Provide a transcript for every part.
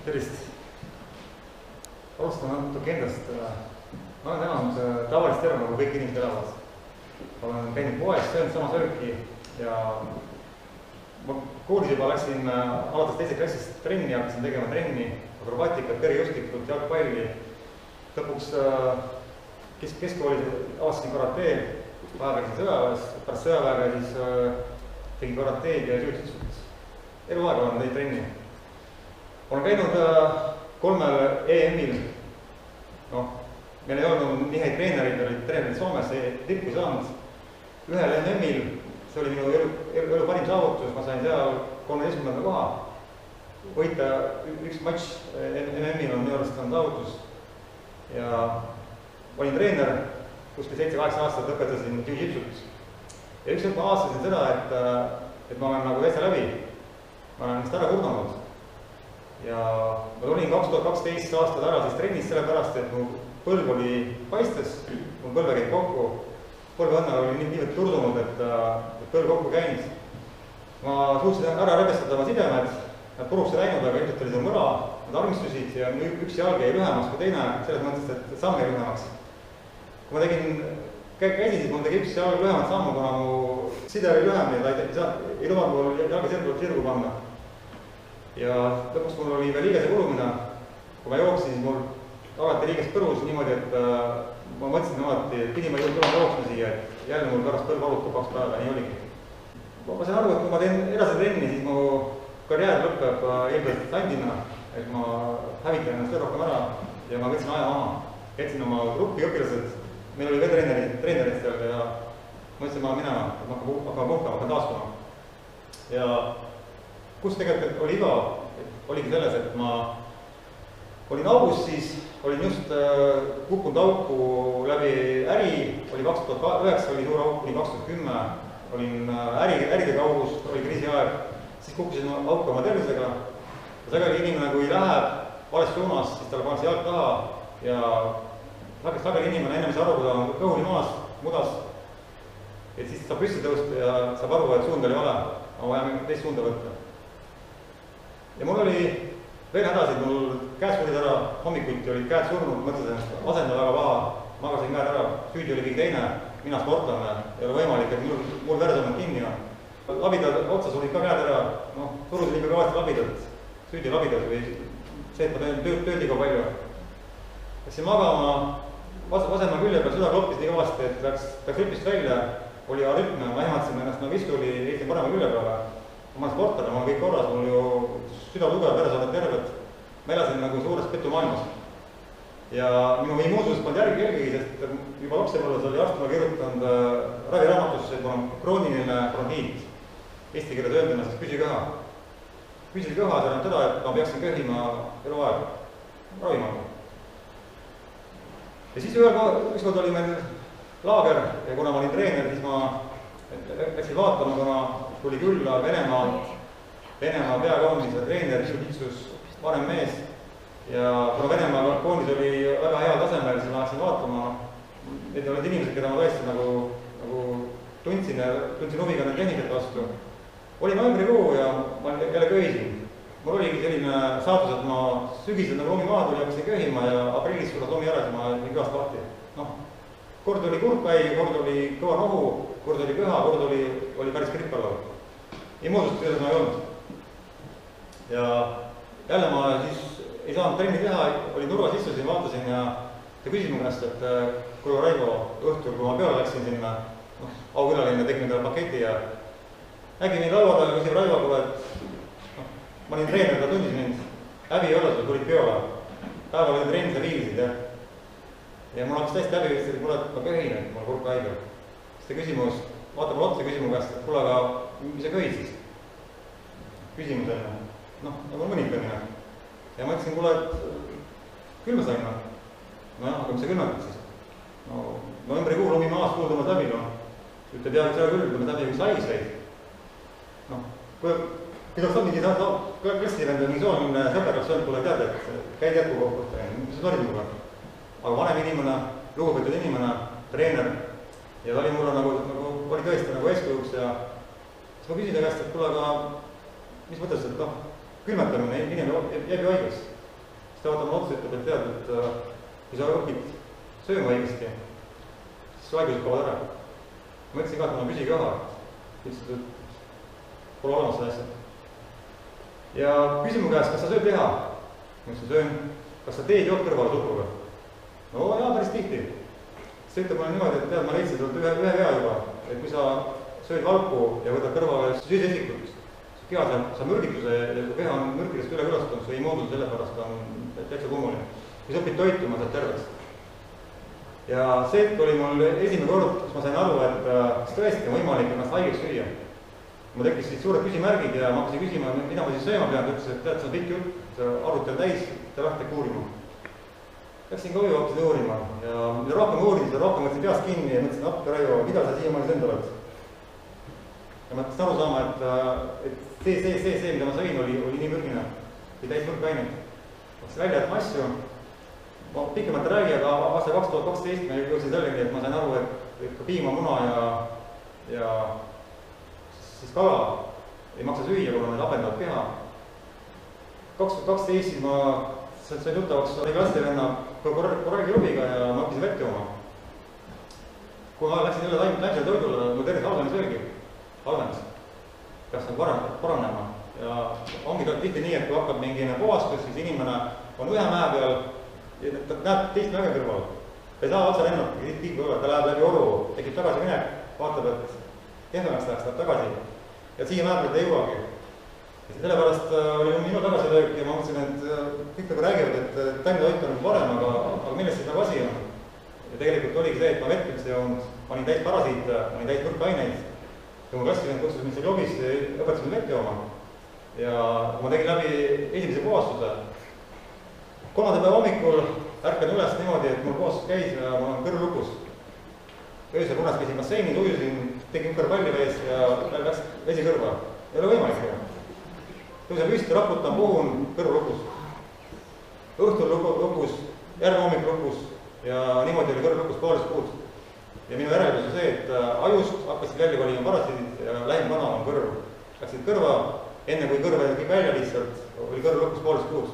Tervist! Alustan natuke endast. Ma olen elanud tavalist elu, nagu kõik inimesed elavad. Olen käinud poes, söönud sama sööki ja ma koolis juba läksin alates teise klassist trenni, hakkasin tegema trenni, akrobaatikat, kergejõustikut, jalgpalli. Lõpuks keskkoolis avastasin karatee, vahepeal käisin sõjaväes, pärast sõjaväega siis tegin karateed ja jujitsut. Eluaeg olen teinud trenni. Olen käinud 3 EM-il. Meil ei olnud nii häid treenerid, olid treenerid Soomes, tippu saanud. Ühel MM-il, see oli minu elu parim saavutus, ma sain seal 13. koha. Võita üks matš MM-il on minu arust on saavutus. Ja olin treener, kuskil 7-8 aastat õpetasin jujitsut. Ja üks ma aastasin seda, et ma olen nagu täitsa läbi. Ma olen vist ära kurnanud. Ja ma tulin 2012 aastad ära siis trennist sellepärast, et mu põlv oli paistes, mu põlve käib kokku. Põlveõnne oli nii turdunud, et põlv kokku käinud. Ma suutsin ära rebestada oma sidemed, nad purusse läinud, aga ilmselt oli see mõra, nad armistusid ja üks jalg jäi lühemaks kui teine, selles mõttes, et samm jäi lühemaks. Kui ma tegin käisin, siis mul tegi üks jalg lühemat sammu, kuna mu side oli lühem ja ta ei lubanud mul jalga sirgu panna. Ja lõpuks mul oli veel liigese kulumine. Kui ma jooksin, siis mul alati liiges põrus niimoodi, et ma mõtlesin alati, et pidi ma tulema jooksma siia, et jälle mul pärast põlv valutab 2 päeva, nii oligi. Ma sain aru, et kui ma teen edasi trenni, siis mu karjäär lõpeb ilmselt sandina, et ma hävitan ennast veel rohkem ära ja ma võtsin aja maha. Jätsin oma gruppi õpilased, meil oli veel treenerid seal ja mõtlesin ma minema, et ma hakkan puhkama, hakkan taastuma. Ja kus tegelikult oli iga, oligi selles, et ma olin august siis, olin just kukkunud auku läbi äri, oli 2009, oli suur auk, kuni 2010, olin äridega august, oli kriisiaeg, siis kukkusin auku oma tervisega. Ja sageli inimene, kui läheb vales suunas, siis talle pannakse jalg taha ja sageli inimene ennem saa aru, kui ta on kõhuli maas, mudas, et siis saab püsti tõusta ja saab aru, et suund oli vale, aga vaja teist suunda võtta. Ja mul oli veel hädasid, mul käes tulid ära, hommikuti olid käed surnud, mõtlesin ennast asenda väga paha, magasin käed ära, süüdi oli kõik teine, mina sportlane, ei ole võimalik, et mul veresooned kinni on. Labidad otsas olid ka käed ära, surusid ikka kõvasti labidat, süüdi labidat või see, et ma teen tööd liiga palju. Läksin magama, vasema külje peal süda kloppis nii kõvasti, et läks rüpist välja, oli arütme, ma ehmatasin ennast nagu istuli Eesti parema külje peale. Ma olen sportlane, ma olen kõik korras, mul ju süda tugev, veresooned terved. Ma elasin nagu suures petumaailmas. Ja minu immuunsus polnud järgi, sest juba lapsepõlves oli arst mulle kirjutanud raviraamatusse, et mul on krooniline bronhiit. Eesti keeles öelduna siis püsiköha. Püsiköha tähendab seda, et ma peaksin köhima eluaeg ravima. Ja siis ükskord oli meil laager ja kuna ma olin treener, siis ma läksin vaatama, kuna tuli külla Venemaa peakoondise treener, jujitsus, vanem mees. Ja kuna Venemaa koondis oli väga hea tasemel, siis ma läksin vaatama. Need olid inimesed, keda ma tõesti nagu tundsin huviga nende tehnikat vastu. Oli novembrikuu ja ma jälle köhisin. Mul oligi selline saatus, et ma sügisel nagu lomi maha tuli, hakkasin köhima ja aprillis sulas lomi ära, siis ma olin kõvast lahti. Kord oli kurkpäi, kord oli kõva nohu, kord oli köha, kord oli päris grippalav. Immuunsust selles ma ei olnud. Ja jälle ma siis ei saanud trenni teha, olin turvas istusin, vaatasin ja ta küsis mu käest, et kuule Raivo, õhtul, kui ma peale läksin sinna, aukülaline tegin talle paketi ja nägin mind laua taga, küsib Raivo, et ma olin treener, ta tundis mind, häbi ei ole, sul tulid peole. Päeval olid treenid ja viilisid ja mul hakkas täiesti läbi, et kuule, et ma köhin, et mul kurk haigel. Siis ta küsimus, vaata mulle otsa küsimu käest, et kuule, aga mis sa köhid siis? Küsimus enne. Nagu mõnitamine. Ja ma ütlesin, kuule, et küll ma sain. Aga mis sa külmetad siis? Novembrikuu lumi maas kuuldumas läbi. Ütleb jah, et seda küll, kui me läbi üks haiseid. Kui ta mingi klassivend või mingi soomine sõber oleks öelnud, kuule tead, et käid jätku kokku, mis sa torid mulle? Aga vanem inimene, lugupeetud inimene, treener ja ta oli mulle nagu oli tõesti nagu eeskujuks ja siis ma küsin ta käest, et kuule, aga mis mõttes, et noh, külmetamine, inimene jääb ju haigeks. Siis ta vaatab otsa, ütleb, et tead, et kui sa õpid sööma õigesti, siis su haigused kaovad ära. Ma ütlesin ka, et ma püsige õha, ütlesid, et pole olemas seda asja. Ja küsin mu käest, kas sa sööd liha? Ma ütlesin, söön. Kas sa teed jood kõrvale supuga? No jaa, päris tihti. See ütleb mulle niimoodi, et tead, ma leidsin talt ühe vea juba, et kui sa sööd valku ja võtad kõrvale süüsesikut, su keha saab mürgituse ja su keha on mürkidest üle külastunud, su immuunsus sellepärast on täitsa kummuline. Kui sa õpid toituma, saad terveks. Ja see oli mul esimene kord, kus ma sain aru, et kas tõesti on võimalik ennast haigeks süüa. Mul tekkisid suured küsimärgid ja ma hakkasin küsima, mida ma siis sööma pean, ta ütles, et tead, see on pikk jutt, see arvutel täis, ta lähtek uurima. Läksin koju, hakkasin uurima ja mida rohkem uurisin, seda rohkem võtsin peast kinni ja mõtlesin, appi Raivo, mida sa siiamaani söönud oled? Ja ma hakkasin aru saama, et see, mida ma sõin, oli nii mürgine, oli täis mürkaineid. Hakkasin välja jätma asju, ma pikemalt ei räägi, aga aastal 2012 ma jõudsin selleni, et ma sain aru, et ka piima, muna ja siis kala ei maksa süüa, kuna need hapendavad keha. 2012 siis ma sain tuttavaks lastevenna korralgi ja ma hakkasin vett jooma. Kui ma läksin jälle taimsele toidule, mul tervis halvenes. Peaks paranema. Ja ongi tihti nii, et kui hakkab mingine puhastus, siis inimene on ühe mäe peal ja ta näeb teist mäge kõrval. Ta ei saa otsa lennata, ta läheb läbi oru, tekib tagasi minek, vaatab, et kehvemaks läheb tagasi ja siia mäe peal ta ei jõuagi. Sellepärast oli minu tagasilöök ja ma mõtlesin, et kõik nagu räägivad, et taimne toit on parem, aga millest siis nagu asi on. Ja tegelikult oligi see, et ma vett üldse joonud, ma olin täis parasiite, ma olin täis mürkaineid. Kui ma klassivend kutsus mind seal klubis, õpetas mind vett jooma. Ja ma tegin läbi esimese puhastuse. 3. päeva hommikul ärkan üles niimoodi, et mul puhastus käis ja mul on kõrv lukus. Öösel unes käisin basseinis, ujusin, tegin kõrpalli vees ja läks vesi kõrva. Ei ole võimalik ju. Tõusen püsti, raputan, puhun, kõrv lukus. Õhtul lukus, järgmine hommik lukus ja niimoodi oli kõrv lukus poolest kuud. Ja minu järeldus on see, et ajust hakkasid välja valima parasiidid ja lähim vana on kõrv. Läksid kõrva, enne kui kõrv kõik välja lihtsalt, oli kõrv lukus poolest kuud.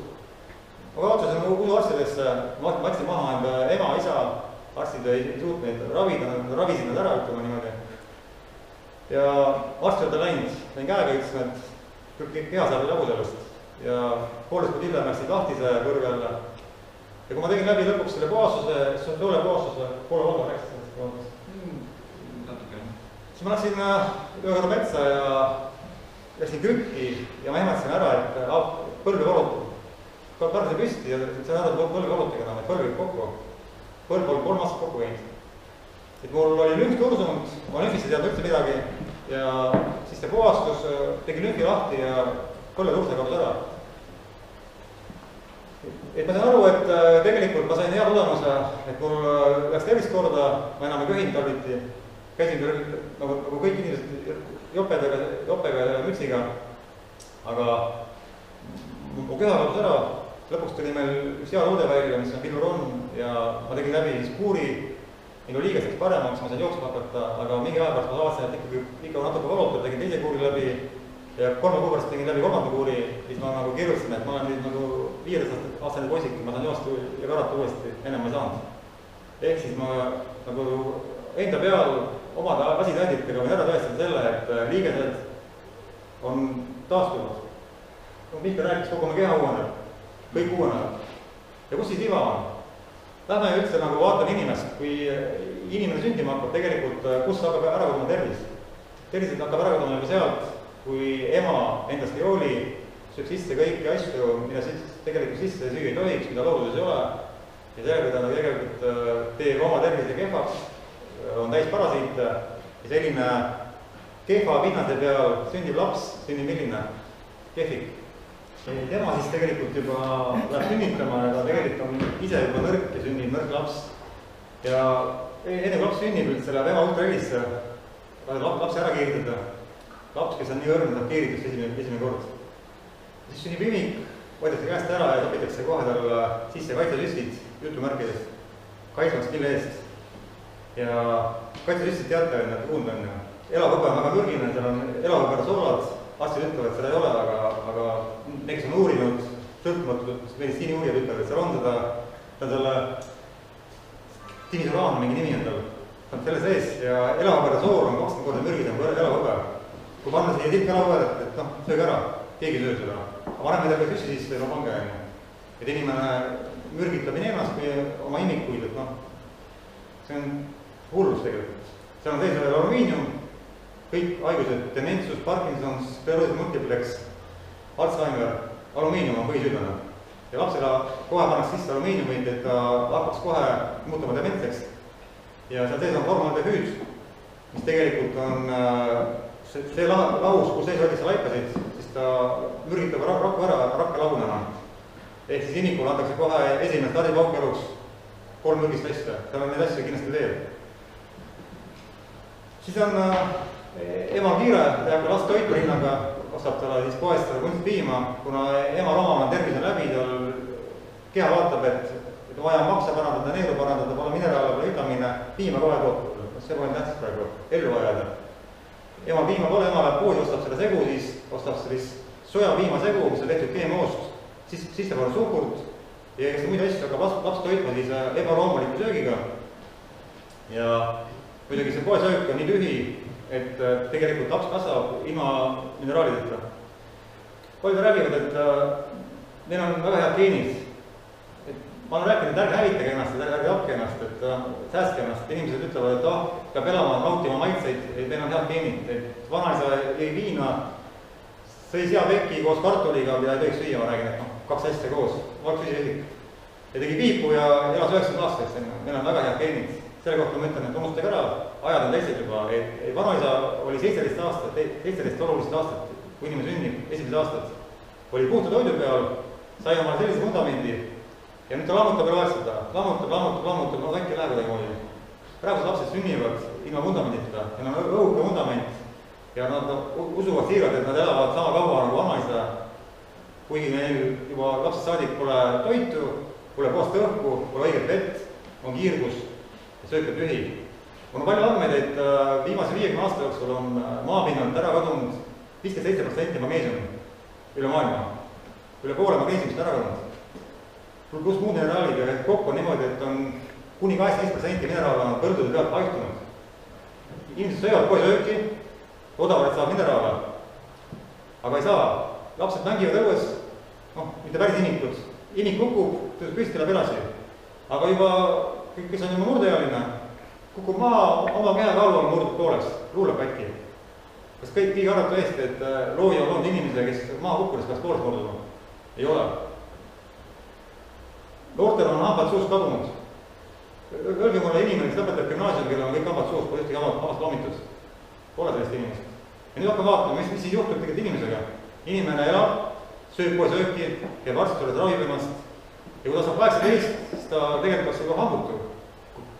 Ma kaotsasin uue arstidesse, ma võtsin maha enda ema, isa, arstid ei suutnud neid ravida, ravisid nad ära, ütlema niimoodi. Ja arstid olid läinud, läin käega, ütlesin, et keha saab jagu sellest. Ja poolest kuud hiljem läksid lahtise kõrv jälle. Ja kui ma tegin läbi lõpuks selle puhastuse, siis on toole puhastuse, poole valda rääksid sellest puhastust. Siis ma läksin ühe korra metsa ja läksin krükki ja ma ehmatasin ära, et põlv valutab. Kardasin püsti ja sain aru, et põlv valutage enam, et põlv võib kokku. Põlv oli 3 aastat kokku käinud. Et mul oli lümf tursunud, ma lümfist ei teadnud üldse midagi ja siis see puhastus tegi lümfi lahti ja põlve turse kadus ära. Et ma sain aru, et tegelikult ma sain hea tulemuse, et mul läks tervist korda, ma enam ei köhinud tarbiti, käisin nagu kõik inimesed jopega ja mütsiga, aga mu keha kadus ära, lõpuks tuli meil üks hea loode välja, mis on Viluron ja ma tegin läbi siis kuuri, minu liiges läks paremaks, ma sain jooksma hakata, aga mingi aja pärast ma vaatasin, et ikka natuke valutab, tegin teise kuuri läbi ja 3 kuu pärast tegin läbi 3. kuuri, siis ma nagu kirjutasin, et ma olen nüüd nagu 15-aastane poisik, ma saan joosta ja karata uuesti, ennem ma ei saanud. Ehk siis ma nagu enda peal omade asitõenditega võin ära tõestada selle, et liigesed on taastunud. Mihkel rääkis, kogu oma keha uueneb, kõik uueneb. Ja kus siis viga on? Lähme üldse nagu vaatan inimest, kui inimene sündima hakkab, tegelikult kus hakkab ära kaduma tervis. Tervis hakkab ära kaduma juba sealt, kui ema endast ei hooli, sööb sisse kõiki asju, mida tegelikult sisse süüa ei tohiks, mida looduses ei ole. Ja sellega ta tegelikult teeb oma tervise kehvaks, on täis parasiite ja selline kehva pinnase peal sündib laps, sünnib milline kehvik. Tema siis tegelikult juba läheb sünnitama ja ta tegelikult on ise juba nõrk ja sünnib nõrk laps. Ja enne kui laps sünnib, üldse läheb ema ultrahellisse, lapsi ära keeritada. Laps, kes on nii õrn, saab keeritus esimene kord. Siis sünnib imik, võetakse käest ära ja topitakse kohe tal sisse kaitsesüstid, jutumärkides, kaitsmaks kille eest. Ja kaitsesüstid teate, et nad kuund on ju. elavhõbe on väga mürgine, seal on elavhõberasoolad, arstid ütlevad, et seda ei ole, aga need, kes on uurinud, sõltumatud meditsiiniuurijad ütlevad, et seal on seda, ta on selle timisuraan, mingi nimi on tal, ta on selle sees ja elavhõberasool on 20 korda mürgisem kui elavhõbe. Kui panna siia tilk elavhõbedat, et noh, sööge ära, keegi sööb seda. Aga vanem midagi süssi sisse, no pange enne. Et inimene mürgitab nii ennast kui oma imikuid, et noh, see on hullus tegelikult. Seal on sees veel alumiinium, kõik haigused, dementsus, Parkinsons, sklerosis multiplex, Alzheimer, alumiinium on põhisüüdlane. Ja lapsele kohe pannakse sisse alumiiniumid, et ta hakkaks kohe muutuma dementseks. Ja seal sees on formaldehüüd, mis tegelikult on see lahus, kus sees võetakse laikasid, siis ta mürgitab rakku ära rakke lagunema. Ehk siis imikule antakse kohe esimene stardipauk eluks 3 mürgist asja, seal on neid asju kindlasti veel. Siis on ema kiire, läheb last toitu hinnaga, ostab talle siis poest seda kunstpiima, kuna ema romal on tervis on läbi, tal keha vaatab, et vaja makse parandada, neeru parandada, pole mineraale, pole vitamiine, piima kohe toob, see pole tähtsas praegu, ellu ajada. Ema piima pole, ema läheb poodi, ostab selle segu, siis ostab sellist sojapiima segu, mis on tehtud GMO-st, sisse pannud suhkurt ja eks muid asju hakkab laps toitma siis ebaloomuliku söögiga. Ja muidugi see poesöök on nii tühi, et tegelikult laps kasvab ilma mineraalideta. Paljud räägivad, et neil on väga head geenid. Ma olen rääkinud, et ärge hävitage ennast, ärge tapke ennast, et säästke ennast. Inimesed ütlevad, et peab elama, nautima maitseid, et neil on head geenid. Et vanaisa jõi viina, sõi seapekki koos kartuliga, mida ei tohiks süüa, ma räägin, et 2 asja koos, oleks füüsilislik. Ja tegi piipu ja elas 90 aastaks, meil on väga head geenid. Selle kohta ma ütlen, et unustage ära, ajad on teised juba. Vanaisa oli 17 aastat, 17 olulist aastat, kui inimene sünnib, esimesed aastad, oli puhta toidu peal, sai omale sellise fundamendi ja nüüd ta lammutab ja loeb seda, lammutab, no kõik ei lähe kuidagi moodi. Praegused lapsed sünnivad ilma fundamendita, neil on õhuke fundament ja nad usuvad siirad, et nad elavad sama kaua nagu vanaisa, kuigi neil juba lapsed saadik pole toitu, pole puhast õhku, pole õiget vett, on kiirgus ja söök on tühi. On palju andmeid, et viimase 50 aasta jooksul on maapinnalt ära kadunud 57% magneesiumi üle maailma. Üle poole magneesiumist ära kadunud. Pluss muud mineraalid ja kokku on niimoodi, et on kuni 85% mineraale on põldude pealt paihtunud. Inimesed söövad kohe sööki, odavalt saab mineraale, aga ei saa. Lapsed mängivad õues, mitte päris imikud. Imik kukub, tõuseb püsti, läheb edasi. Aga juba, kes on juba murdeealine, kukub maha, oma keha kaalu on murdud pooleks, luuleb katki. Kas kõik arvata eest, et looja on olnud inimesele, kes maha kukkudes peaks pooleks murduma? Ei ole. Noortel on hambad suust kadunud. Öelge mulle inimene, kes lõpetab gümnaasium, kellel on kõik hambad suust, pole ühtegi hambast loomitud. Pole sellist inimest. Ja nüüd hakkame vaatama, mis siis juhtub tegelikult inimesega. Inimene elab, sööb kohe sööki, käib arstid juures, ravib ennast. Ja kui ta saab 18, siis ta tegelikult peaks juba hambutu.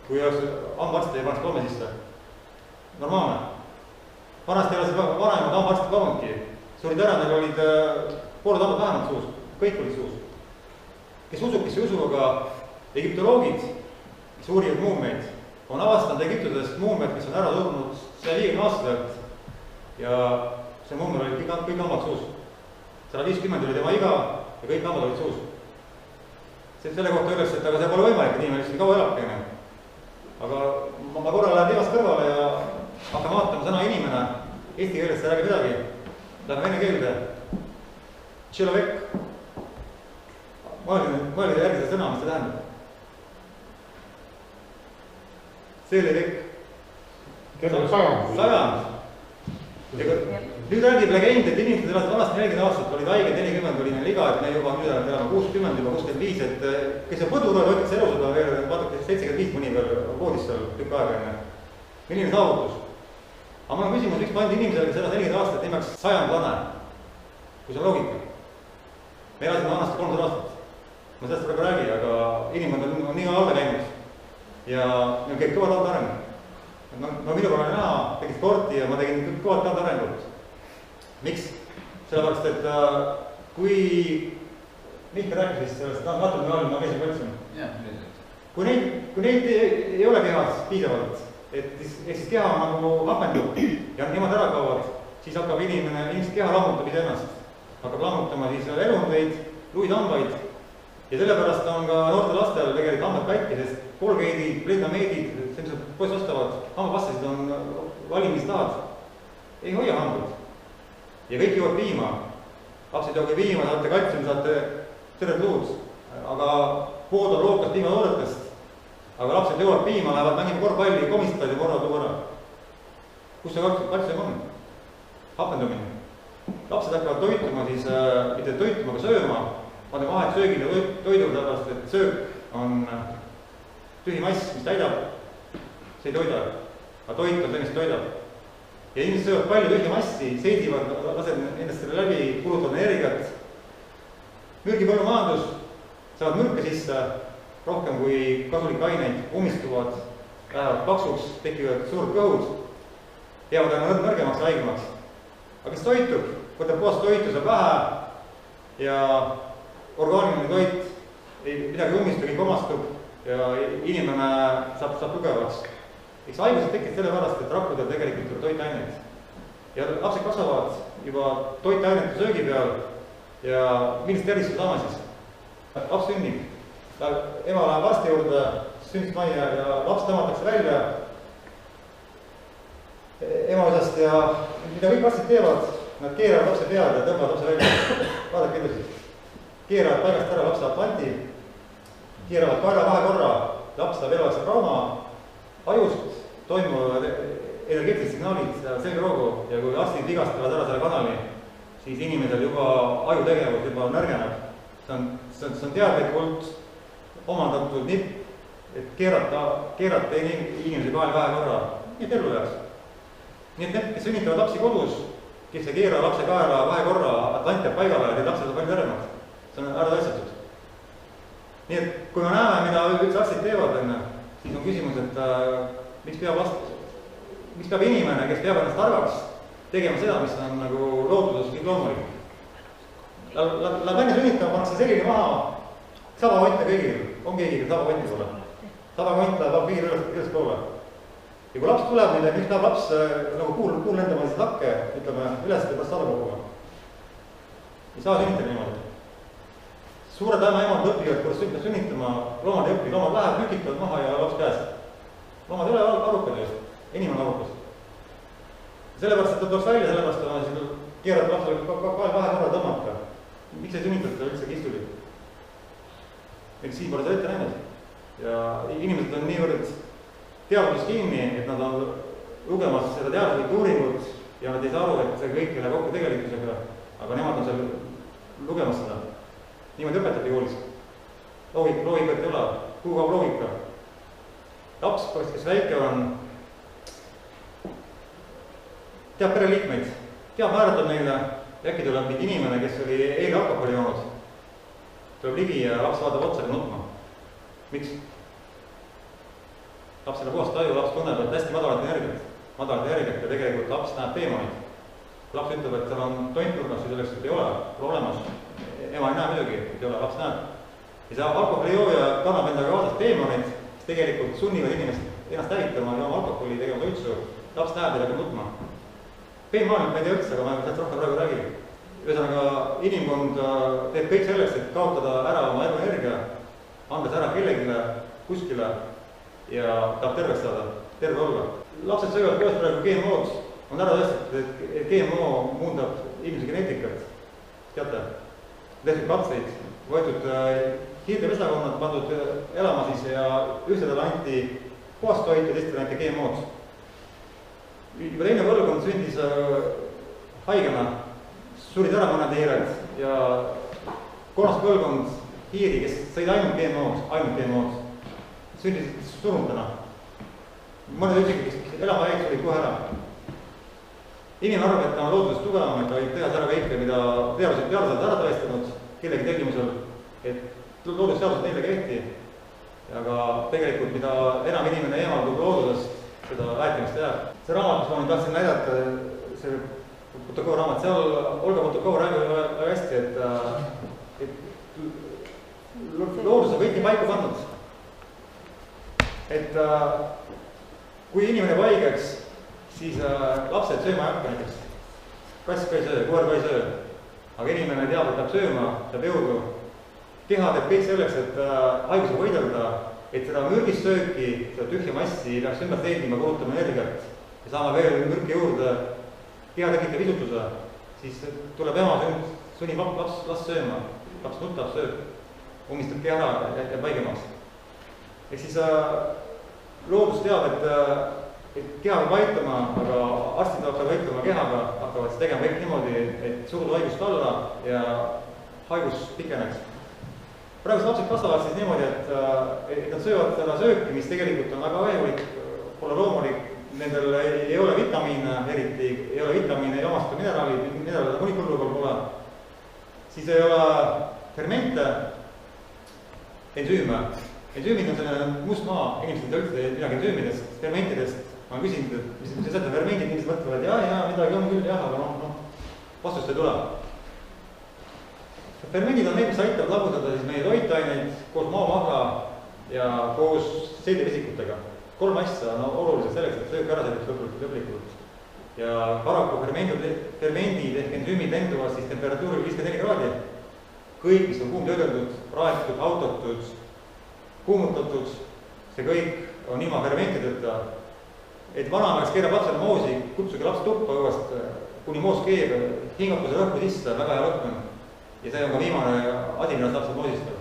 Kui hambaarst ei paneks loome sisse. Normaalne. Vanasti elasid vanemad hambaarstid kavanudki. Surid ära, neil olid pooled hambad vähemalt suus. Kõik olid suus. Kes usub, kes ei usu, aga egiptoloogid, kes uurivad muumeid, on avastanud Egiptusest muumeid, kes on ära surnud 150 aastaselt ja see muumel oli kõik hambad suus. 150 oli tema iga ja kõik hambad olid suus. Selle kohta öeldakse, et aga see pole võimalik, et inimene lihtsalt kaua elabki enne. Aga ma korra lähen teemast kõrvale ja hakkame vaatama sõna inimene. Eesti keeles see räägib midagi. Läheme vene keelde. Tšelovek. Mõelge järgmise sõna, mis see tähendab. Seelevek. Sajand. Nüüd räägib legend, et inimesed elasid vanasti 40 aastat, olid haiged 40, oli neil iga, et me juba nüüd elame 60, juba 65, et kes on põduroed, võttis elusõda veel, vaadake 75 mõni veel voodis seal tükk aega enne. Milline saavutus? Aga mul on küsimus, miks pandi inimesele, kes elas 40 aastat, nimeks sajand vane, kui see on loogika. Me elasime vanasti 300 aastat. Ma sellest praegu räägi, aga inimene on nii alla käinud ja meil käib kõvad alt areng. Minu korral oli näha, tegin sporti ja ma tegin kõvad alt arengut. Miks? Sellepärast, et kui Mihkel rääkis sellest, natuke ma käisin võtsin. Kui neid ei ole kehas piisavalt et siis keha nagu hapendub ja nemad ära kaovad, siis hakkab inimese keha lammutab iseennast. Hakkab lammutama siis elundeid, luid-hambaid ja sellepärast on ka noorte lastel tegelikult hambad katki, sest Colgate'id, Blendameidid, sellised poiss ostavad, hambapassasid on valimistahad, ei hoia hambad. Ja kõik joovad piima. Lapsed jooge piima, saate kaltsiumi, saate tervet luud, aga pood on lookas piimatoodetest. Aga lapsed joovad piima, lähevad mängima korvpalli, komistavad ja korravad luu ära. Kus see kaltsium on? Hapendumine. Lapsed hakkavad toituma siis, mitte toituma, aga sööma. Paneme vahet söögil ja toidul, sellepärast, et söök on tühi mass, mis täidab, see ei toida. Aga toit on see, mis toidab. Ja inimesed söövad palju tühja massi, seidivad, laseb endast selle läbi, kulutavad energiat. Mürgipõllumajandus, saavad mürke sisse, rohkem kui kasulikke aineid, umistuvad, lähevad paksuks, tekivad suured kõhud, jäävad aina nõrgemaks ja haigemaks. Aga kes toitub, võtab puhast toitu, saab vähe ja orgaaniline toit, midagi umistu, kõik omastub ja inimene saab tugevaks. Eks haigused tekkisid sellepärast, et rakkudel tegelikult on toitaineid. Ja lapsed kasvavad juba toitainete söögi peal ja millist tervist saame siis? Laps sünnib. Ema läheb arsti juurde, sünnitusmajja ja laps tõmmatakse välja ema osast ja mida kõik arstid teevad, nad keeravad lapse peale ja tõmbavad lapse välja. Vaadake edasi. Keeravad paigast ära, laps saab planti, keeravad kaela 2 korra, laps saab eluaegse trauma, ajust toimuvad energeetilised signaalid selgroogu ja kui arstid vigastavad ära selle kanali, siis inimesel juba ajutegevus juba nõrgeneb. See on teadlikult omandatud nipp, et keerata inimese kaela 2 korra, nii et ellu jääks. Nii et need, kes sünnitavad lapsi kodus, kes ei keera lapse kaela 2 korra, atlant jääb paigale ja need lapsed on palju tervemad. See on ära tõestatud. Nii et kui me näeme, mida üldse arstid teevad, siis on küsimus, et miks peab inimene, kes peab ennast targaks, tegema seda, mis on nagu looduses kõik loomulik. Läheb enne sünnitama, pannakse selline maha, sabakont ja kõigil, on keegi, kes sabakonni pole. Sabakont läheb kõigil üles poole. Ja kui laps tuleb, miks tahab laps nagu kuul lendama siis lakke, ütleme, üles ja pärast alla koguma. Ei saa sünnitada niimoodi. Suured ämmaemad õpivad, kuidas sünnitama, loomad ei õpi, loomad läheb, lükitavad maha ja laps käes. Loomad ei ole arukad ju, inimene on arukas. Sellepärast, et ta tuleks välja, sellepärast on keerata lapsele 2 korra tõmmata. Miks ei sünnitata üldse kistuli? Siin pole seda ette näinud. Ja inimesed on niivõrd teadvuses kinni, et nad on lugemas seda teaduslikku uuringut ja nad ei saa aru, et see kõik ei lähe kokku tegelikkusega, aga nemad on seal lugemas seda. Niimoodi õpetati koolis. Loogikat ei ole, kuhu kaob loogika. Laps, kes väike on, teab pereliikmeid, teab määratab neile, äkki tuleb mingi inimene, kes oli eile alkoholi joonud, tuleb ligi ja laps vaatab otsa ja nutma. Miks? Lapsele puhast aju, laps tunneb, et hästi madalat energiat ja tegelikult laps näeb teemonid. Laps ütleb, et seal on tontnurgas, siis selleks, et ei ole olemas. Ema ei näe midagi, et ei ole, laps näeb. Ja see alkoholijooja kannab endaga kaasas teemonid, kes tegelikult sunnivad inimest ennast hävitama ja oma alkoholi tegema toitsu. Laps näeb ja läbi nutma. Peenmaailmalt ma ei tea üldse, aga ma sellest rohkem praegu räägin. Ühesõnaga, inimkond teeb kõik selleks, et kaotada ära oma eluenergia, andes ära kellegile, kuskile ja tahab terveks saada, terve olla. Lapsed söövad koos praegu GMO-d, on ära tõestatud, et GMO muundab inimese geneetikat. Teate, tehtud katseid, võetud hiirdepeslakonnad, pandud elama siis ja ühtedele anti puhast toitu, teistele anti GMO-d. Juba teine põlvkond sündis haigena, surid ära mõned hiired ja 3. põlvkond hiiri, kes sõid ainult GMO-d, sündis surundana. Mõned üksikud, kes elama jäid, olid kohe ära. Inimene arvab, et ta on looduses tugevam, et ta võib teha ära kõike, mida teadlased ära tõestanud kellegi tellimusel, et loodusseadused neile kehti. Aga tegelikult, mida enam inimene eemaldub loodusest, seda väetimist jääb. See raamat, mis ma nüüd tahtsin näidata, see Putakov raamat, seal Olga Putakov räägib väga hästi, et loodus on kõiki paika pannud. Et kui inimene jääb haigeks, siis lapsed sööma ei hakka näiteks. Kass ka ei söö, koer ka ei söö. Aga inimene teab, et peab sööma, peab jõudu. Keha teeb kõik selleks, et haiguse võidelda, et seda mürgist sööki, seda tühja massi peaks ümber teenima, kulutama energiat ja saama veel mürki juurde. Keha tekitab visutuse, siis tuleb ema sunnib last sööma, laps nutab, sööb, ummistab keha ära, jääb haigemaks. Ehk siis loodus teab, et keha peab aitama, aga arstid hakkavad aitama kehaga, hakkavad tegema kõik niimoodi, et suruda haigust alla ja haigus pikeneks. Praegused lapsed kasvavad siis niimoodi, et nad söövad seda sööki, mis tegelikult on väga vaevulik, pole loomulik, nendel ei ole vitamiine eriti, ei ole vitamiine, ei omasta mineraalid kuni põllul pole. Siis ei ole fermente, ensüüme. Ensüümid on selline must maa, inimesed ei üldse midagi ensüümidest, fermentidest. Ma olen küsinud, et mis seda fermentid inimesed mõtlevad, ja midagi on küll, jah, aga vastust ei tule. Fermendid on need, mis aitavad lagustada siis meie toitaineid koos maamahla ja koos seedevesikutega. 3 asja on olulised selleks, et söök ära sõidaks lõplikult. Ja paraku fermendid ehk ensüümid lenduvad siis temperatuuril 54 kraadi. Kõik, mis on kuumtöödeldud, praetud, autotud, kuumutatud, see kõik on ilma fermentideta. Et vanaemaks keerab lapsele moosi, kutsuge laps tuppa õuest, kuni moos keeb, hingakuse rõhku sisse, väga hea lõhk on. Ja see on ka viimane asi, millest lapsed moosistab.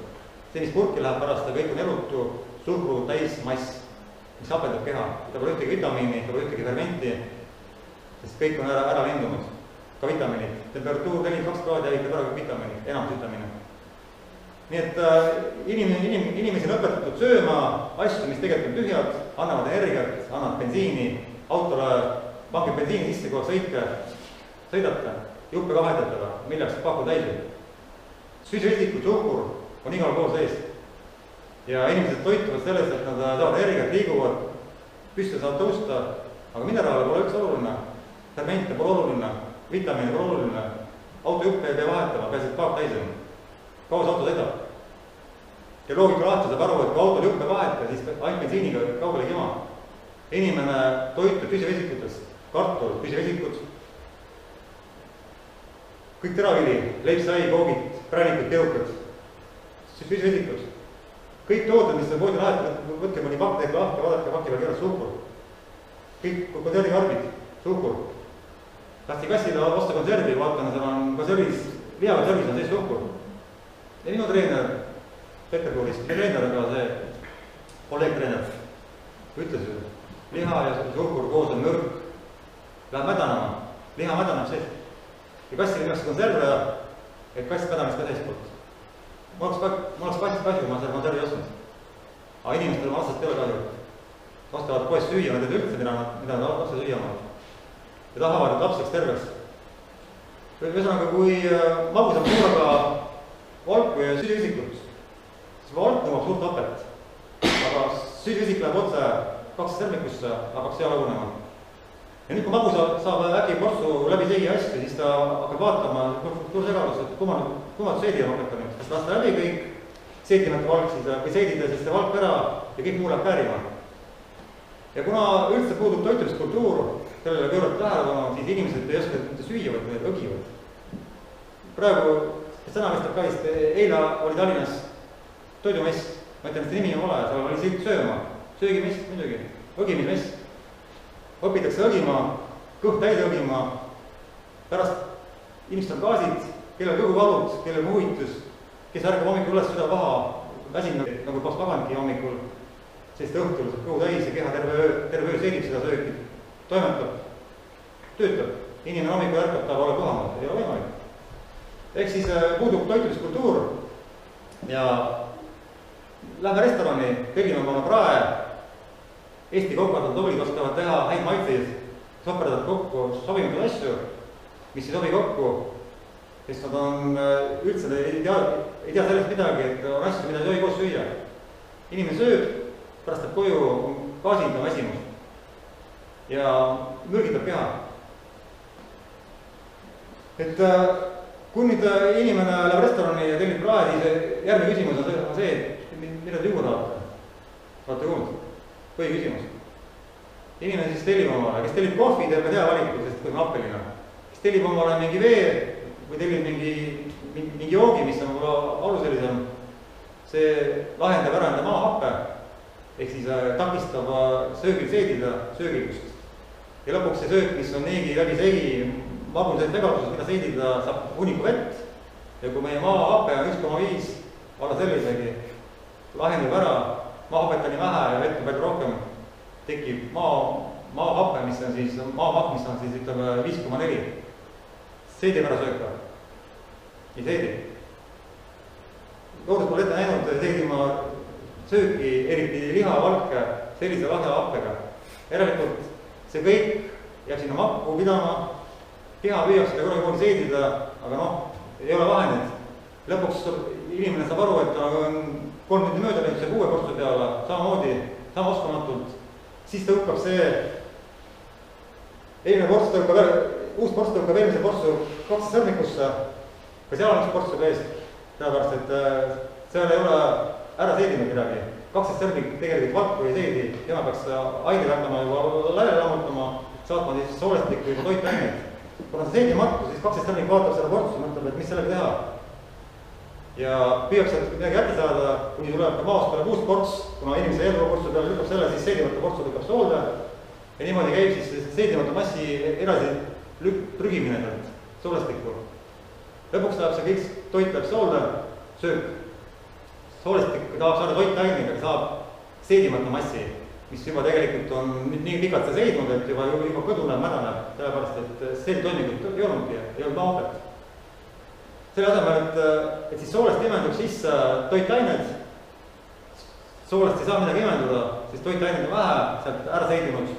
See, mis purki läheb pärast, kõik on elutu, suhkru, täis, mass, mis hapendab keha. Ta pole ühtegi vitamiini, ta pole ühtegi fermenti, sest kõik on ära lendunud. Ka vitamiinid. Temperatuur 42 kraadi hävitab ära kõik vitamiinid, enam vitamiine. Nii et inimesi on õpetatud sööma asju, mis tegelikult on tühjad, annavad energiat, annavad bensiini, autole, pange bensiini sisse, kohe sõidate, juppe kahetatava, milleks paku täisib. Süsivesikud, suhkur on igal pool sees. Ja inimesed toituvad sellest, et nad saavad energiat, liiguvad, püsti saavad tõusta, aga mineraale pole üldse oluline, fermente pole oluline, vitamiine pole oluline, autojuppe ei pea vahetama, peaasi, et paak täis on. Kaua see auto sõidab? Ja loogika lahti saab aru, et kui autol juppe vaheta, siis ainult bensiiniga kaugele kima. Inimene toitub püsivesikutest, kartul, püsivesikud, kõik teravili, leipsai, koogid, präänikud, keerukad, püsivesikud. Kõik tooted, mis on poodi lahet, võtke mõni pakk teed lahti, vaadake paki peal keeras suhkur. Kõik konservikarbid, suhkur. Lähti kassile vastu konservi, vaatan, seal on konservis, lihakonservis on sees suhkur. Ja minu treener Peterburist, treener, aga see kolleegtreener ütles ju, liha ja suhkur koos on mürk, läheb mädanema, liha mädaneb sees. Ja kassil minnakse konserve, et kass mädaneks ka seespoolt. Ma oleks kassist kahju, ma selle konservi ostnud. Aga inimestel on aastast ei ole kahju. Ostavad poes süüa, nad ei üldse, mida nad lapse süüa maad. Ja tahavad, et laps läks terveks. Ühesõnaga, kui magusab suuraga valku ja süsivesikud, siis valk nõuab suurt hapet. Aga süsivesik läheb otse 2 termikusse, hakkab sea lagunema. Ja nüüd, kui magu saab äkki portsu läbi seegi asju, siis ta hakkab vaatama, suur segadus, et kumad seedi on hakata nüüd. Kas lasta läbi kõik seedimata valk siis, või seedida siis see valk ära ja kõik muu läheb väärima. Ja kuna üldse puudub toitumiskultuur, sellele pöörata tähelepanu, siis inimesed ei oska mitte süüa, vaid need õgivad. Praegu sõna vestab ka vist, eile oli Tallinnas toidumess, ma ütlen, et see nimi on vale, seal oli silt sööma, söögimess muidugi, õgimismess. Õpitakse õgima, kõht täis õgima, pärast inimestel on gaasid, kellel kõhuvalud, kellel muhitus, kes ärgab hommikul üles süda paha, väsinud, nagu paks maganudki hommikul, sest õhtul saab kõhu täis ja keha terve öö seedib seda sööki, toimetab, töötab. Inimene hommikul ärkab, ta pole puhanud, ei ole võimalik. Ehk siis puudub toitumiskultuur ja lähme restorani, tellime oma prae, Eesti kokad on tublid, oskavad teha häid maitseid, soperdavad kokku sobimatud asju, mis ei sobi kokku, sest nad on üldse ei tea sellest midagi, et on asju, mida ei tohi koos süüa. Inimene sööb, pärast läheb koju, gaasid on väsimus ja mürgitab keha. Et kui nüüd inimene läheb restorani ja tellib prae, siis järgmine küsimus on see, et mida te juua tahate? Olete kuulnud? Põhiküsimus. inimene siis tellib omale, kes tellib kohvi, teeb ka hea valiku, sest kui on happeline. Kes tellib omale mingi vee või tellib mingi joogi, mis on aluselisem, see lahendab ära enda maahappe, ehk siis takistab söögil seedida söögikust. Ja lõpuks see söök, mis on niigi läbi segi magusaid vegaduses, mida seedida, saab hunniku vett. Ja kui meie maahappe on 1,5, alla sellisegi, lahendab ära, maahapet on nii vähe ja vett on palju rohkem, tekib maahappe, mis on siis, maamaht, mis on siis ütleme 5,4. Seedib ära sööka. Ei seedi. Loodus pole ette näinud seedima sööki, eriti liha, valke, sellise lahja happega. Järelikult see kõik jääb sinna makku pidama, keha püüab seda kunagi seedida, aga noh, ei ole vahendid. Lõpuks inimene saab aru, et on 3 tundi mööda läinud see 6 portsu peale, samamoodi, sama oskamatult, siis tõukab see eelmine ports tõukab, uus ports tõukab eelmise portsu 2 sõrmikusse, ka seal on 1 portsu ka eest, sellepärast, et seal ei ole ära seedinud midagi. 12 sõrmik tegelikult valku ei seedi, tema peaks aine lähtama juba lähe lammutama, saatma siis soolestikku juba toitaineid. Kuna see seedimatu, siis 12 sõrmik vaatab selle portsu, mõtleb, et mis sellega teha. Ja püüab sealt midagi jätta saada, kuni tuleb ka maast peale 6 ports, kuna inimese eelmine portsu peale lükkab selle, siis seedimatu portsu lükkab soolde. Ja niimoodi käib siis seedimatu massi edasi trügimine sealt soolestikku. Lõpuks tahab see kõik toit läheb soolde, söök. Soolestik tahab saada toitaineid, aga saab seedimatu massi, mis juba tegelikult on nii pikalt see seidnud, et juba kõduneb, mädaneb, sellepärast, et seeditoimikud ei olnudki, ei olnud maapet. Selle asemel, et siis soolest imendub sisse toitained, soolest ei saa midagi imenduda, siis toitained on vähe, sealt ära seidinud.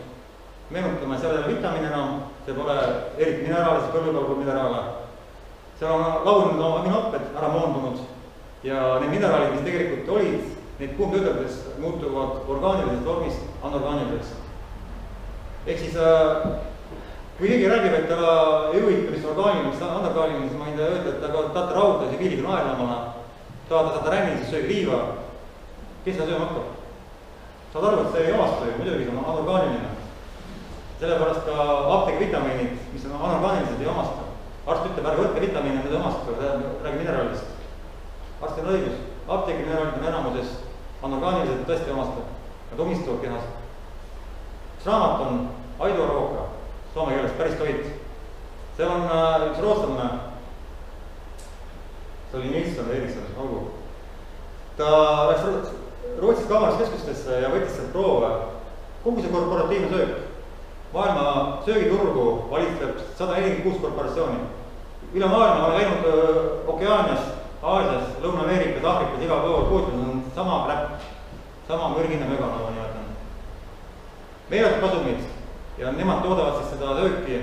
Meenutame, seal ei ole vitamiin enam, see pole eriti mineraale, siis põllupõlgu mineraale. Seal on laununud oma aminohapped ära moondunud ja need mineraalid, mis tegelikult olid, need kuumtöötades muutuvad orgaanilisest vormist anorgaaniliseks. Ehk siis, kui keegi räägib, et ta ei huvita, mis orgaaniline, mis anorgaaniline, siis ma võin öelda, et aga tahate rauda, siis viiliga naelamana, tahate saada ränni, siis sööge liiva. Kes seda sööma hakkab? Saad aru, et see ei omasta ju, muidugi see on anorgaaniline. Sellepärast ka apteegi vitamiinid, mis on anorgaanilised, ei omasta. Arst ütleb, ärge võtke vitamiine, mida omasta, räägi mineraalidest. Arst on õigus, apteegi mineraalid on enamuses anorgaanilised, tõesti omasta. Nad omistuvad kehas. Üks raamat on Aido Rooka, soome keeles päris toit. See on üks rootslane, see oli Nilsson või Eriksson, olgu. Ta läks Rootsis kaubanduskeskustesse ja võttis sealt proove. Kogu see korporatiivne söök. Maailma söögiturgu valitseb 146 korporatsiooni. Üle maailma on läinud Okeaanias, Aasias, Lõuna-Ameerikas, Aafrikas, iga pool Puutis on sama kräpp, sama mürgine möga, nagu nimetan. Meeletud kasumid ja nemad toodavad siis seda sööki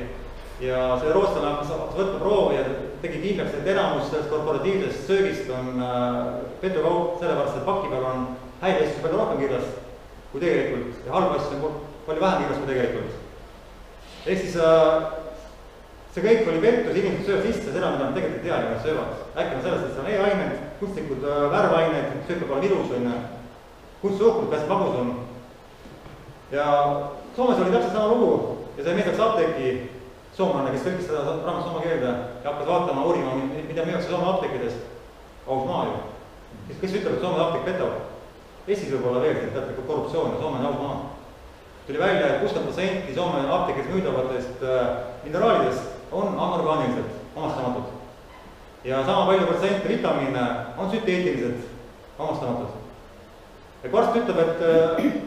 ja see rootslane hakkas võtma proovi ja tegi kindlaks, et enamus sellest korporatiivsest söögist on petukaup, sellepärast, et paki peal on häid asju palju rohkem kirjas kui tegelikult ja halb asju on palju vähem kirjas kui tegelikult. Ehk siis see kõik oli pettus, inimesed söövad sisse seda, mida nad tegelikult ei tea, mida nad söövad. Äkki on sellest, et seal on e-ained, kunstlikud värvained, sööb peab virus, kunstsuhkrut, kas magus on. Ja Soomes oli täpselt sama lugu ja see meeldaks apteeki soomlane, kes tõlkis seda raamat soome keelde ja hakkas vaatama, uurima, mida müüakse Soome apteekides. Aus maa ju. Kes ütleb, et Soome apteek petab? Eestis võib olla veel, et teate korruptsioon ja Soome on aus maa. Tuli välja, et 60% Soome apteekis müüdavatest mineraalidest on anorgaanilised, omastamatud. Ja sama palju protsente vitamiine on sünteetilised, omastamatud. Ja kui arst ütleb, et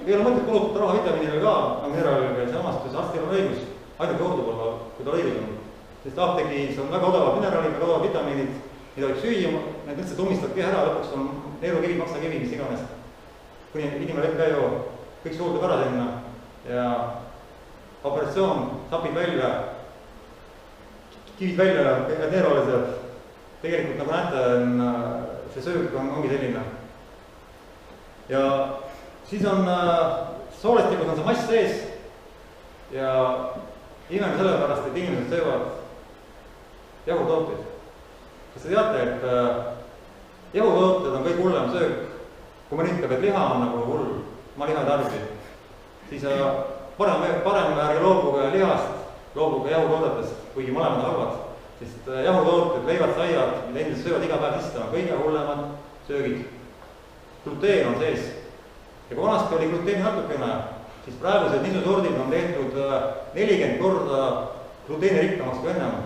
ei ole mõtet kulutada raha vitamiinile ka, mineraalile, see omastus, arstil on õigus, ainult juurdub olla, kui ta õigus on. Sest apteegis on väga odavad mineraalid, väga odavad vitamiinid, mida võib süüa, need lihtsalt umistavad keha ära, lõpuks on neerukivi, maksakivi, mis iganes. Kuni inimene võib ka ju kõik suurdub ära sinna ja operatsioon, sapid välja, kivid välja ja neerualised. Tegelikult nagu näete, see söök ongi selline. Ja siis on soolestikus on see mass sees ja imeme sellepärast, et inimesed söövad jahutooteid. Kas te teate, et jahutooted on kõik hullem söök? Kui mõni ütleb, et liha on nagu hull, ma liha ei tarbi, siis parem ärge loobuge lihast, loobuge jahutoodetest, kuigi mõlemad halvad, sest jahutooted, leivad, saiad, mida inimesed söövad iga päev sisse, on kõige hullemad söögid. Gluteen on sees. Ja kui vanasti oli gluteeni natukene, siis praegused nisusordid on tehtud 40 korda gluteeni rikkamaks kui ennem.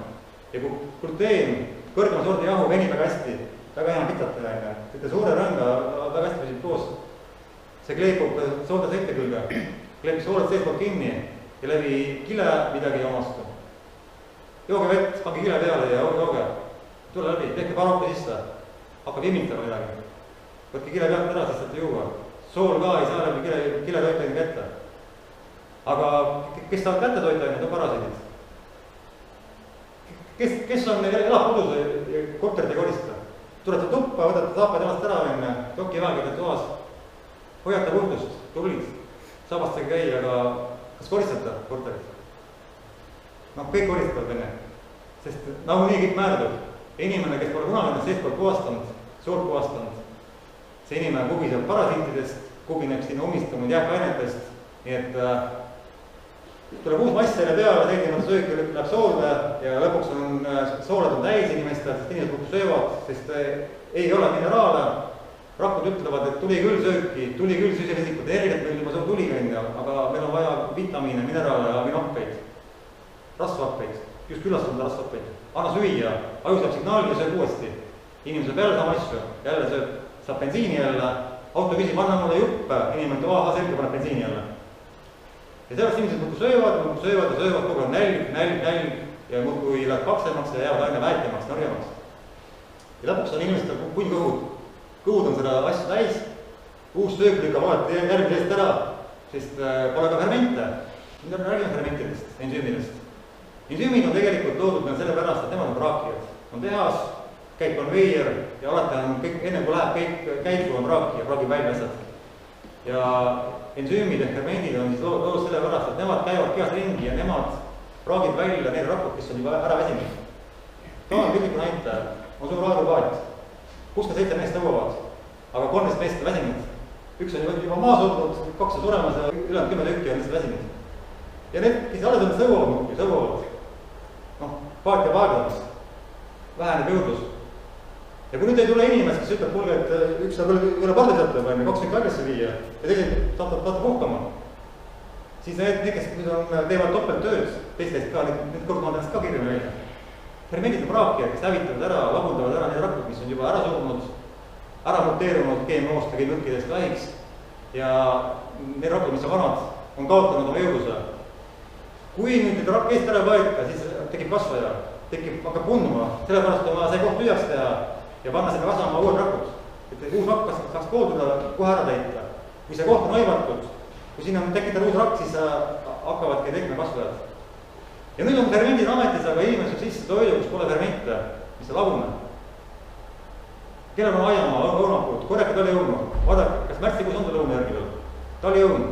Ja kui gluteen, kõrgema sordi jahu venib väga hästi, väga hea pitata, teete suure rõnga, väga hästi püsib koos. See kleepub soolde seite külge, kleepib sooled seestpoolt kinni ja läbi kile midagi ei omastu. Jooge vett, pange kile peale ja jooge. Tule läbi, tehke paroku sisse, hakkab imitama midagi. Võtke kile pealt ära, siis saate juua. Sool ka ei saa läbi kile toitaine kätte. Aga kes saavad kätte toitaine, on parasiidid. Kes on elab kodus ja korterit ei korista? Tulete tuppa, võtate saapad jalast ära enne, toki väega toas. Hoiata puhtust, tullid, saabastage käia, aga kas koristate korterit? Kõik koristavad enne, sest nagunii kõik määrdub. Inimene, kes pole kunagi seestpoolt puhastanud, suurt puhastanud, see inimene kubiseb parasiitidest, kubineb sinna umistunud jääkainetest, nii et tuleb uus mass selle peale, selline söök läheb soolde ja lõpuks on sooled on täis inimestel, sest inimesed söövad, sest ei ole mineraale. Rakud ütlevad, et tuli küll sööki, tuli küll süsivesikut, energiat meil juba tuli välja, aga meil on vaja vitamiine, mineraale ja aminoppeid, rasvhappeid, just küllastunud rasvhappeid. Anna süüa, aju saab signaali ja sööb uuesti. Inimene sööb jälle sama asju, jälle sööb, saab bensiini jälle, auto küsib, anna mulle juppe, inimene toa selge paneb bensiini jälle. Ja sellest inimesed muudkui söövad ja söövad, kogu aeg nälg ja muudkui läheb paksemaks ja jäävad aina väikemaks, nõrgemaks. Ja lõpuks on inimestel punnkõhud. Kõhud on seda asju täis, uus söök lükkab alati järgmise eest ära, sest pole ka fermente. Nüüd räägime fermentidest, ensüümidest. Ensüümid on tegelikult loodud meil selle pärast, et nemad on praakijad. On tehas, käib konveier ja alati on kõik, enne kui läheb kõik käiku on praaki ja praagi välja asjad. Ja ensüümid ehk fermentid on siis loodud selle pärast, et nemad käivad kehas ringi ja nemad praagid välja need rakud, kes on juba ära väsinud. Toon pilliku näite, on suur aerupaat. 67 meest tõuavad, aga 13 meest on väsinud. Üks on juba maas olnud, 2 on suremas ja ülejäänud 10 tükki on lihtsalt väsinud. Ja need, kes alles on sõuavad. Paat ja vaaglamas, väheneb jõudlus. Ja kui nüüd ei tule inimest, kes ütleb kuulge, et üks saab üle pardi saata, 2 tükki arvesse viia ja tegelikult saate puhkama, siis need, kes teevad topelttööd, teistest ka, need kordavad ennast ka kirja välja. Fermendid on praakijad, kes hävitavad ära, lagundavad ära need rakud, mis on juba ära surnud, ära muteerunud GMO-st ja kõimõkkidest vähiks ja need rakud, mis on vanad, on kaotanud oma jõudluse. Kui nüüd need rakk eest ära võeta, siis tekib kasvaja, hakkab punduma, sellepärast on vaja see koht tühjaks teha ja panna sinna kasvama uued rakud. Et uus rakk saaks koolduda, kohe ära täita. Kui see koht on aivatud, kui sinna on tekitada uus rakk, siis hakkavadki tekkima kasvajad. Ja nüüd on fermendid ametis, aga inimene saab sisse toidu, kus pole fermente, mis see lagune. Kellel on aiamaa, õunapuud, korjake taliõunu, vaadake, kas märtsikuus on taliõunu järgi veel? Taliõun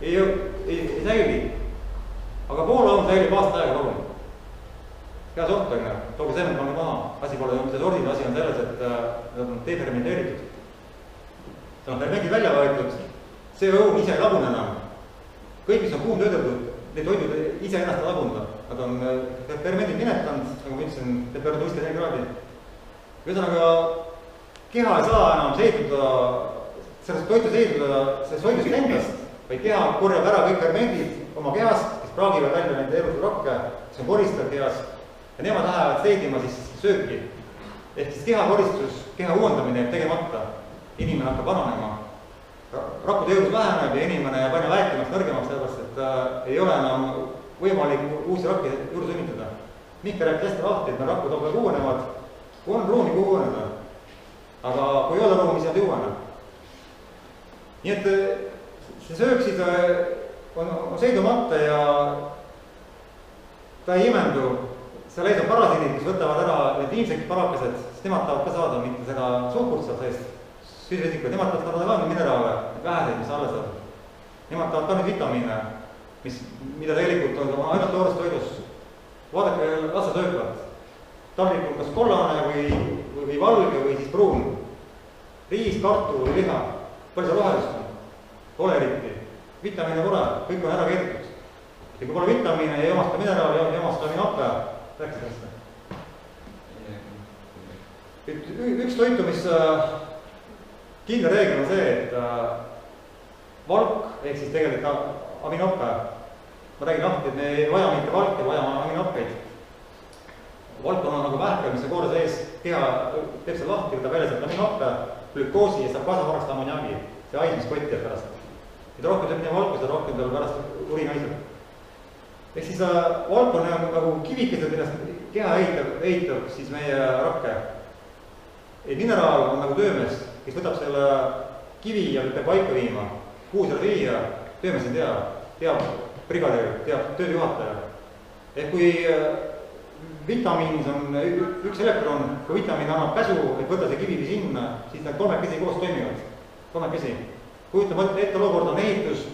ei säili, aga pool õun säilib aasta aega lagune. Hea sort on, tooge seemed pange maha, asi pole mitte sordid, asi on selles, et nad on defermenteeritud. See on fermendid välja võetud, see õun ise ei lagune enam. Kõik, mis on kuum töödeldud, need toidud ise ennast lagunda. Nad on fermendid minetanud, nagu ma ütlesin, temperatuur 54 kraadi. Ühesõnaga, keha ei saa enam seeduda, sellest toitu seeduda sellest toidust endast, vaid keha korjab ära kõik fermendid oma kehast, kes praagivad välja nende elutusrakke, kes on koristav kehas, ja nemad lähevad seedima siis sööki. Ehk siis kehakoristus, keha uuendamine jääb tegemata, inimene hakkab vananema. Rakkude jõudlus väheneb ja inimene jääb aina väikemaks, nõrgemaks, sellepärast, et ei ole enam võimalik uusi rakke juurde sünnitada. Mihkel rääkis hästi lahti, et rakud on uuenevad, kui on ruumi kuhu uueneda, aga kui ei ole ruumi, siis nad ei uuene. Nii et see söök siis on seidumata ja ta ei imendu, seal ees on parasiidid, kes võtavad ära need viimsed parakesed, sest nemad tahavad ka saada mitte seda suhkurt seal seest, süsivesikud, nemad tahavad saada ka mineraale, väheseid, mis alles on. Nemad tahavad ka neid vitamiine, mida tegelikult on ainult toores toidus. Vaadake lasta sööklat. Taldrik on kas kollane või valge või siis pruun. Riis, kartul või liha. Palju see rohelist on? Pole eriti. Vitamiine pole, kõik on ära keedetud. ja kui pole vitamiine, ei omasta mineraali, ei omasta aminohappeja, rääkis sellest. Üks toitumis kindla reegel on see, et valk ehk siis tegelikult aminohappeja. Ma räägin lahti, et me ei vaja mitte valke, vajame aminohappeid. Valk on nagu vähkel, mis on koore sees, keha teeb seal lahti, võtab välja sealt aminohappeja, glükoosi ja saab kaasavarastada ammoniaagi. See aismiskotti jääb pärast. Mida rohkem teeb nii valku, seda rohkem tal pärast urin aiseb. Ehk siis valk on nagu kivikesed, millest keha ehitab siis meie rakke. Mineraal on nagu töömees, kes võtab selle kivi ja peab paika viima. Kuhu seal viia, töömees ei tea, teab brigadeer, teab tööjuhataja. Ehk kui vitamiinis on üks elektron, kui vitamiin annab käsu, et võtta see kivi sinna, siis need kolmekesi koos toimivad. Kolmekesi. Kujutame ette olukord on ehitus,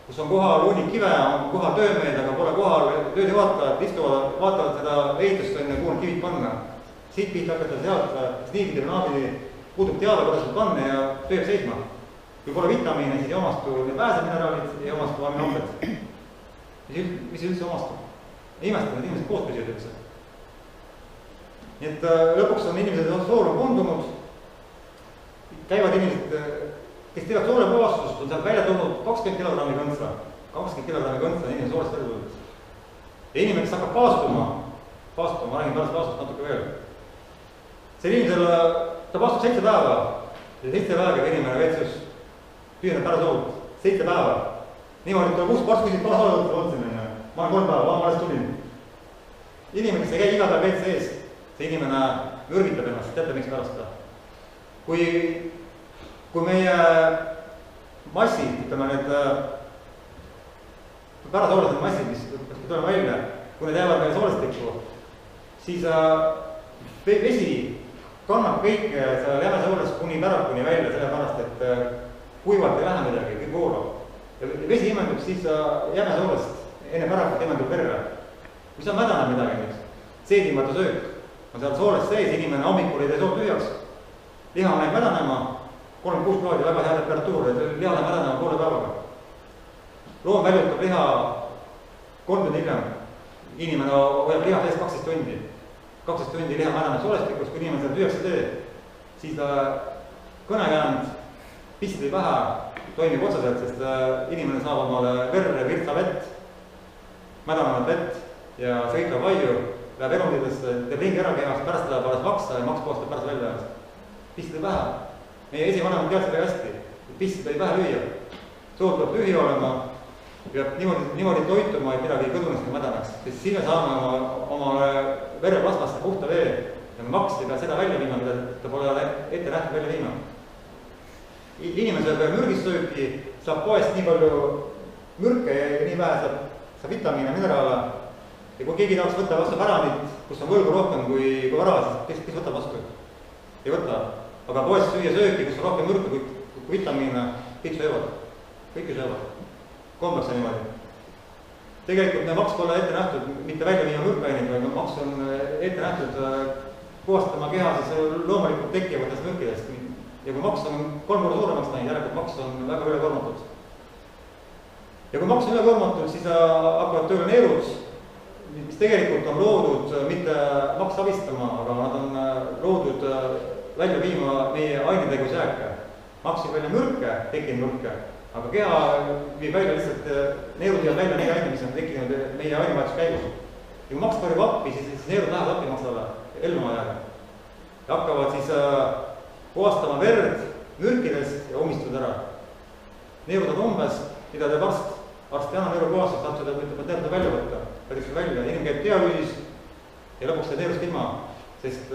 kus on kohal hunnik kive, on kohal töömehed, aga pole kohal tööjuhatajad, istuvad, vaatavad seda ehitust, kuhu on kivid panna. Siit pihta hakata sealt, niipidi või naapidi puudub teada, kuidas seda panna ja tööb seisma. Kui pole vitamiine, siis ei omastu pääsemineraalid, ei omastu aminohappeid. Mis üldse omastu? Imestada, need inimesed koos püsivad üldse. Nii et lõpuks on inimesed sool on kondunud, käivad inimesed, kes teevad soolevabastust, on sealt välja tulnud 20 kilogrammi kõntsa. 20 kilogrammi kõntsa on inimene soolest välja tulnud. Ja inimene, kes hakkab paastuma, ma räägin pärast paastust natuke veel. See inimesel, ta paastub 7 päeva ja 7 päeva inimene vetsus tüüneb pära soolt. 7 päeva. Niimoodi tuleb uus parts küsid paasaalõuta otsimine. Ma olen 3 päeva, ma alles tulin. Inimene, kes ei käi iga päev veets ees, see inimene mürgitab ennast, teate miks pärast ta. Kui meie massid, ütleme need pärasoolased massid, mis tuleme välja, kui need jäävad meil soolestikku, siis vesi kannab kõike seal jämesoolest kuni pärakuni välja, sellepärast et kuivalt ei lähe midagi, kõik voolab. Ja vesi imendub siis jämesoolest enne pärakut imendub verre. Kui seal mädaneb midagi nüüd, seedimata söök on seal soolest sees, inimene hommikul ei tee soolt tühjaks, liha läheb mädanema, 36 kraadi väga hea temperatuur, et liha läheb mädanema poole päevaga. Loom väljutab liha 3 tundi hiljem, inimene hoiab liha sees 12 tundi. 12 tundi liha mädaneb soolestikus, kui inimene seda tühjaks tee, siis ta kõnekäänd, pissid ei pähe, toimib otseselt, sest inimene saab omale verre virtsa vett, mädanevat vett ja sõitlab vaiu, läheb erundidesse, teeb ringi ära kehast, pärast läheb alles maksa ja maks koostab pärast välja. Pissid ei pähe. Meie esivanemad teadsid väga hästi, et pissid ei pähe lüüa. Sool peab tühi olema, peab niimoodi toituma, et midagi kõdunest ei mädaneks, sest siin me saame oma vereplasmasse puhta vee ja me maks ei pea seda välja viima, mida ta pole ette nähtud välja viima. Inimese peal mürgissööki saab poest nii palju mürke ja nii vähe saab vitamiine, mineraale. Ja kui keegi tahaks võtta vastu päranit, kus on võlgu rohkem kui vara, siis kes võtab vastu? Ei võta. Aga poest süüa sööki, kus on rohkem mürke kui vitamiine, kõik söövad. Kõik söövad. Kombeks on niimoodi. Tegelikult me maks pole ette nähtud mitte välja viima mürkaineid, vaid maks on ette nähtud puhastama keha siis loomulikult tekkivatest mürkidest. Ja kui maks on 3 korda suuremaks näinud, järelikult maks on väga ülekoormatud. Ja kui maks on ülekoormatud, siis hakkavad tööle neerud, mis tegelikult on loodud mitte maks abistama, aga nad on loodud välja viima meie ainetegevusjääke. Maks viib välja mürke, tekkinud mürke, aga keha viib välja lihtsalt, neerud viivad välja neid aine, mis on tekkinud meie ainevahetuse käigus. Ja kui maks karjub appi, siis neerud lähevad appi maksale elluma jääga. Ja hakkavad siis puhastama verd mürkidest ja umistuvad ära. Neerud on umbes, mida teeb arst. Arst ei anna neeru puhastust, saab seda neerud välja võtta. Võetakse välja, inimene käib dialüüsis ja lõpuks see neerust ilma, sest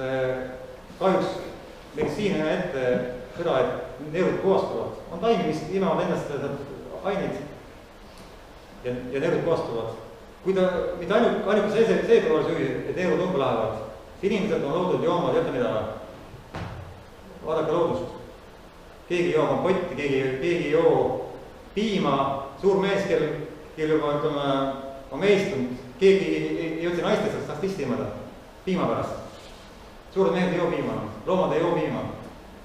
kahjuks meditsiin ei ette seda, et neerud puhastuvad. On taimi, mis imevad ennast aineid ja neerud puhastuvad. Kui ta mitte ainuke see poole süü, et neerud umbe lähevad, siis inimesed on loodud jooma, teate mida? Vaadake loodust. Keegi joo kompotti, keegi joo piima, suur mees, kel juba on meistunud, keegi ei otsi naistest, saaks tistimada piima pärast. Suured mehed ei joo piima, loomad ei joo piima.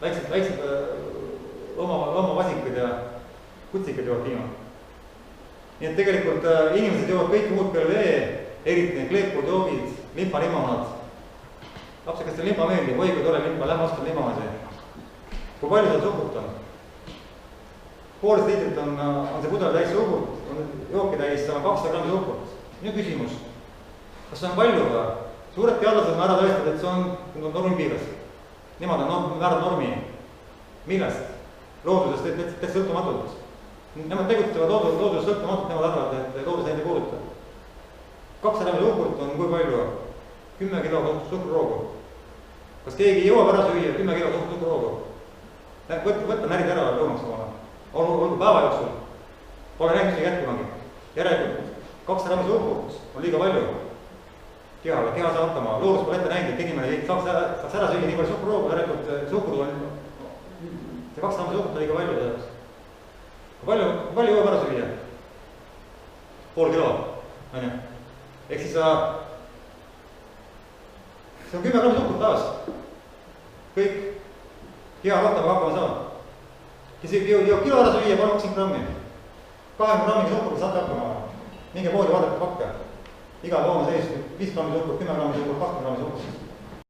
Väiksed loomavasikud ja kutsikad joovad piima. nii et tegelikult inimesed joovad kõike muud peale vee, eriti need kleepkoodjoogid, limfalimoonad. Lapsed, kas teil limfa meeldib? Oi, kui tore limfa, lähme ostame limaasi. Kui palju seal suhkurt on? 1,5 liitrit on see pudel täis suhkurt, on jooki täis 200 grammi suhkurt. Minu küsimus, kas see on palju või? Suured teadlased on ära tõestanud, et see on normi piires. Nemad on väärad normi. Millest? Loodusest, et sõltumatult. Nemad tegutsevad loodusest sõltumatult, nemad arvavad, et loodus neid ei puuduta. 200 grammi suhkurt on kui palju? 10 kilo suhkruroogu. Kas keegi jõuab ära süüa 10 kilo suhkruroogu? Võtta närid ära lõunaks omale. Olgu päeva jooksul. Pole näinud isegi jätkunagi. Järelikult 200 grammi suhkurt on liiga palju. Keha saab hakkama. Loodus pole ette näinud, et inimene saaks ära süüa nii palju suhkruroogu, järelikult suhkur on see 200 grammi suhkurt on liiga palju selleks. Kui palju jõuab ära süüa? 0,5 kilo. Ehk siis see on 10 grammi suhkurt taas. Kõik keha hakkama saab. Kes jõuab kilo ära süüa, 20 grammi. 20 grammi suhkurt saate hakkama. Minge poodi vaadake pakke. Iga looma sees 5 grammi suhkurt, 10 grammi suhkurt, 20 grammi suhkurt.